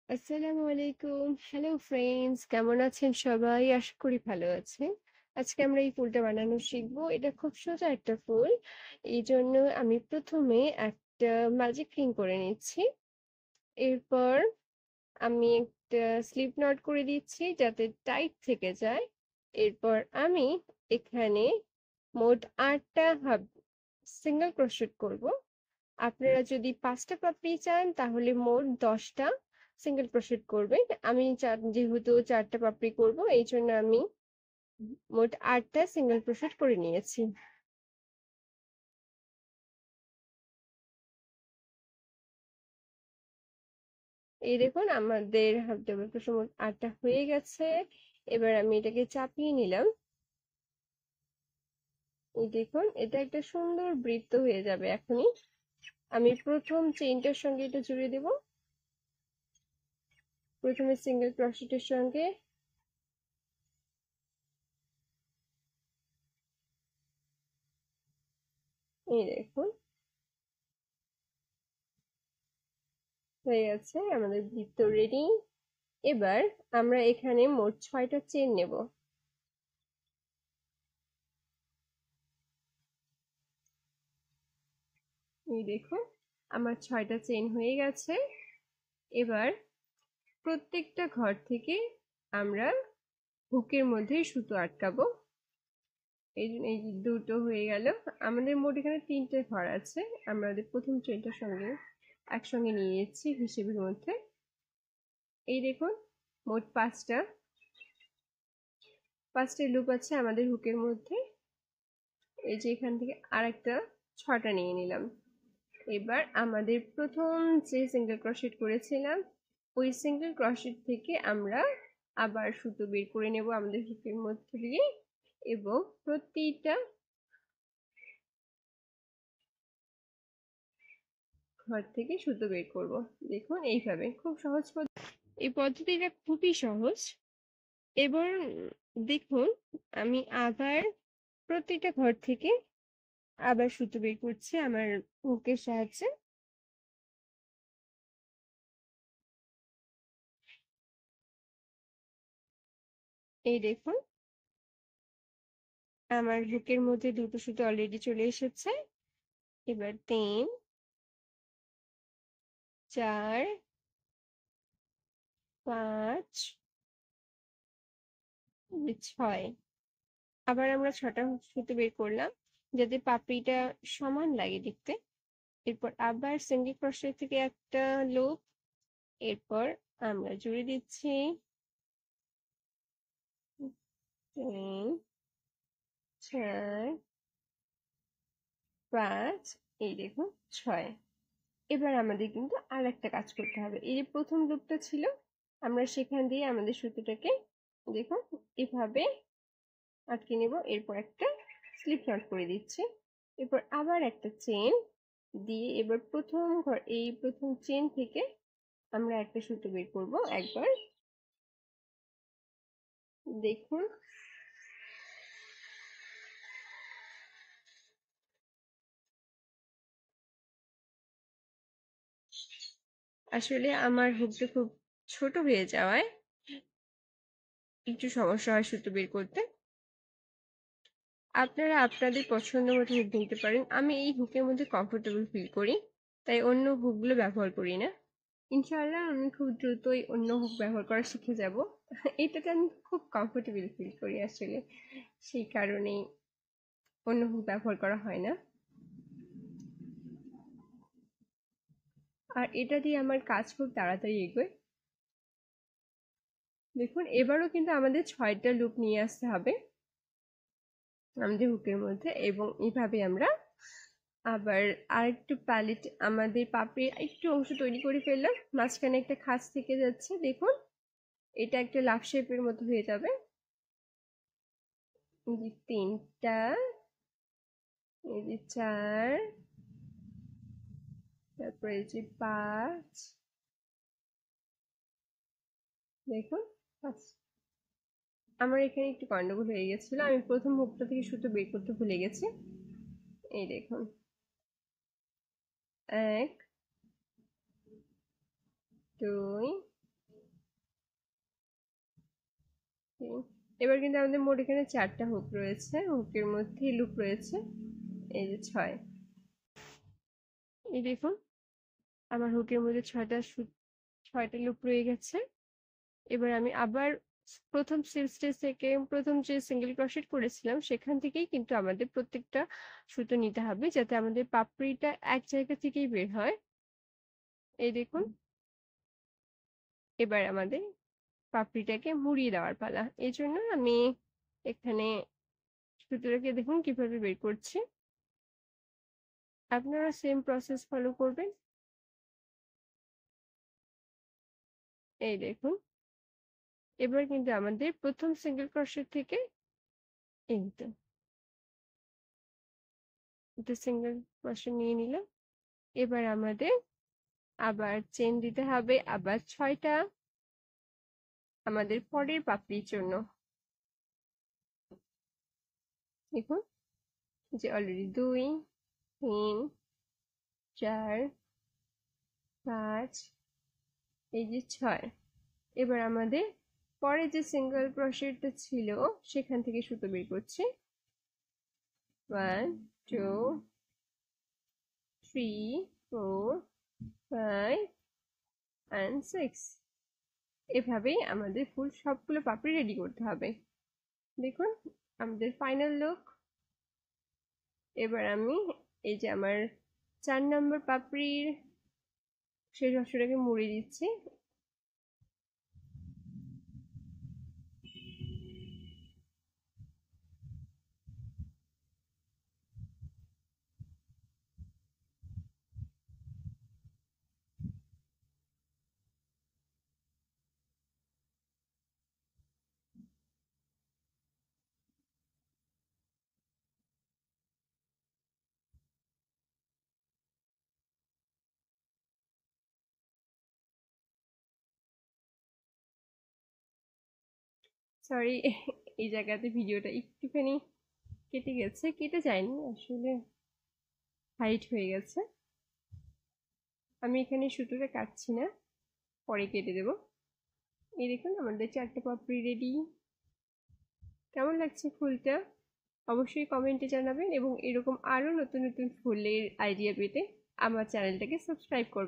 আসসালামু আলাইকুম। Hello friends, কেমন আছেন সবাই? আশা করি ভালো আছেন। আজকে আমরা এই ফুলটা বানানো শিখবো। এটা খুব সোজা একটা ফুল। এইজন্য আমি প্রথমে একটা ম্যাজিক রিং করে নিচ্ছি। এরপর আমি একটা স্লিপ নট করে দিচ্ছি যাতে টাইট থেকে যায়। এরপর আমি এখানে মোট ৮টা সিঙ্গেল ক্রোশেট করব। আপনারা যদি ৫টা পাপড়ি চান তাহলে মোট ১০টা সিঙ্গেল ক্রোশেট করবেন। আমি যেহেতু ৪টা পাপড়ি করব এই জন্য আমি মোট ৮টা সিঙ্গেল ক্রোশেট করে নিয়েছি। এই দেখুন আমাদের হাফ ডাবল ক্রোশেট মোট ৮টা হয়ে গেছে। এবার আমি এটাকে চাপিয়ে নিলাম। এই দেখুন এটা একটা সুন্দর বৃত্ত হয়ে যাবে এখনই। আমি প্রথম চেইনটার সঙ্গে এটা জুড়ে দেব। প্রথমে সিঙ্গেল ক্রোশেটের সঙ্গে এই দেখুন হয়ে গেছে আমাদের বৃত্ত রেডি। এবার আমরা এখানে মোট ৬টা চেন নেব। এই দেখুন আমার ৬টা চেন হয়ে গেছে। এবার প্রত্যেকটা ঘর থেকে আমরা হুকের মধ্যে সুতো আটকাবো। এই যে দুটো হয়ে গেল। আমাদের মোট এখানে ৩টে ঘর আছে। আমাদের প্রথম চেনটার সঙ্গে একসঙ্গে নিয়ে যাচ্ছি হিসেবের মধ্যে। এই দেখুন মোট ৫টা লুপ আছে আমাদের হুকের মধ্যে। এই যে এখান থেকে আরেকটা ৬টা নিয়ে নিলাম। এবার আমাদের প্রথম যে সিঙ্গেল ক্রোশেট করেছিলাম ওই সিঙ্গেল ক্রোশেট থেকে আমরা আবার সুতো বের করে নেব আমাদের হুকের মধ্যে দিয়ে এবং প্রতিটা ঘর থেকে সুতো বের করব। দেখুন এইভাবে খুব সহজ পদ্ধতি। এই পদ্ধতিটা খুবই সহজ। এবার দেখুন আমি আবার প্রতিটা ঘর থেকে আবার সুতো বের করছি আমার হুকের সাহায্যে। এই দেখুন আমার হুকের মধ্যে দুটো সুতো অলরেডি চলে এসেছে। এবার ৩, ৪, ৫, ৬। আবার আমরা ৬টা সুতো বের করলাম যাতে পাপড়িটা সমান লাগে দেখতে। এরপর আবার সিঙ্গেল ক্রোশেট থেকে একটা লুপ। এরপর আমরা জুড়ে দিচ্ছি ৩, ৪, ৫, এই দেখুন ৬। এবার আমাদের কিন্তু আর একটা কাজ করতে হবে। এই যে প্রথম লুপটা ছিল আমরা সেখান দিয়ে আমাদের সুতোটাকে দেখুন এভাবে আটকে নেব। এরপর একটা স্লিপ নট করে দিচ্ছি। এরপর আবার একটা চেন দিয়ে এবার এই প্রথম চেন থেকে আমরা একটা সুতো বের করব একবার। দেখুন আসলে আমার হুকটা খুব ছোট হয়ে যাওয়ায় একটু সমস্যা হয় সুতো বের করতে। আপনারা আপনাদের পছন্দ মতো হুক নিতে পারেন। আমি এই হুকের মধ্যে কমফোর্টেবল ফিল করি তাই অন্য হুকগুলো ব্যবহার করি না। ইনশাআল্লাহ আমি খুব দ্রুতই অন্য হুক ব্যবহার করা শিখে যাব। এটাতে আমি খুব কমফোর্টেবল ফিল করি আসলে, সেই কারণেই অন্য হুক ব্যবহার করা হয় না। আর এটা দিয়ে আমার কাজ খুব তাড়াতাড়ি এগোয়। দেখুন এবারও কিন্তু আমাদের ৬টা লুপ নিয়ে আসতে হবে আমাদের হুকের মধ্যে এবং এইভাবে আমরা আবার আরেকটু প্যালেট আমাদের পাপড়ির একটু অংশ তৈরি করে ফেললাম। মাঝখানে একটা খাঁজ থেকে যাচ্ছে দেখুন এটা একটা লাভ শেপের মতো হয়ে যাবে। এই যে ৩টা, এই যে ৪, তারপরে এই যে ৫, দেখুন ৫। আমার এখানে একটু গন্ডগোল হয়ে গেছিল, আমি প্রথম হুকটা থেকে সুতো বের করতে ভুলে গেছি। এই দেখুন ১, ২, এবার কিন্তু আমাদের মোট এখানে 4টা হুক রয়েছে, হুকের মধ্যে লুপ রয়েছে এই যে 6। এই দেখুন আমার হুকের মধ্যে 6টা লুপ রয়ে গেছে। এবার আমি আবার প্রথম স্টেজ থেকে প্রথম যে সিঙ্গেল ক্রোশেট করেছিলাম সেখান থেকেই কিন্তু আমাদের প্রত্যেকটা সুতো নিতে হবে, যাতে আমাদের পাপড়িটা এক জায়গা থেকেই বের হয়। এই দেখুন এবার আমাদের পাপড়িটাকে মুড়িয়ে দেওয়ার পালা। এই জন্য আমি এখানে সুতোটাকে দেখুন কিভাবে বের করছি। আপনারা সেম প্রসেস ফলো করবেন। এই দেখুন এবার কিন্তু আমাদের প্রথম সিঙ্গেল ক্রোশেট থেকে এই তো এটা সিঙ্গেল ক্রোশেট নিয়ে নিলাম। এবার আমাদের আবার চেন দিতে হবে আবার 6টা আমাদের পরের পাপড়ির জন্য। দেখুন যে অলরেডি 2 3 4 5 এই যে 6। এবার আমাদের পরে যে সিঙ্গেল ক্রোশেটটা ছিল সেখান থেকে সুতো বের করছি। 1 2 3 4 5 and 6। এভাবেই আমাদের ফুল সবগুলো পাপড়ি রেডি করতে হবে। দেখুন আমাদের ফাইনাল লুক। এবার আমি এই যে আমার 4 নম্বর পাপড়ির শেষ অংশটাকে মুড়ে দিচ্ছি। সরি এই জায়গাতে ভিডিওটা একটুখানি কেটে গেছে, কেটে যায়নি আসলে, হাইট হয়ে গেছে। আমি এখানে সুতোটা কাটছি না, পরে কেটে দেব। এই দেখুন আমাদের 4টা পাপড়ি রেডি। কেমন লাগছে ফুলটা অবশ্যই কমেন্টে জানাবেন, এবং এরকম আরো নতুন নতুন ফুলের আইডিয়া পেতে আমার চ্যানেলটাকে সাবস্ক্রাইব করবেন।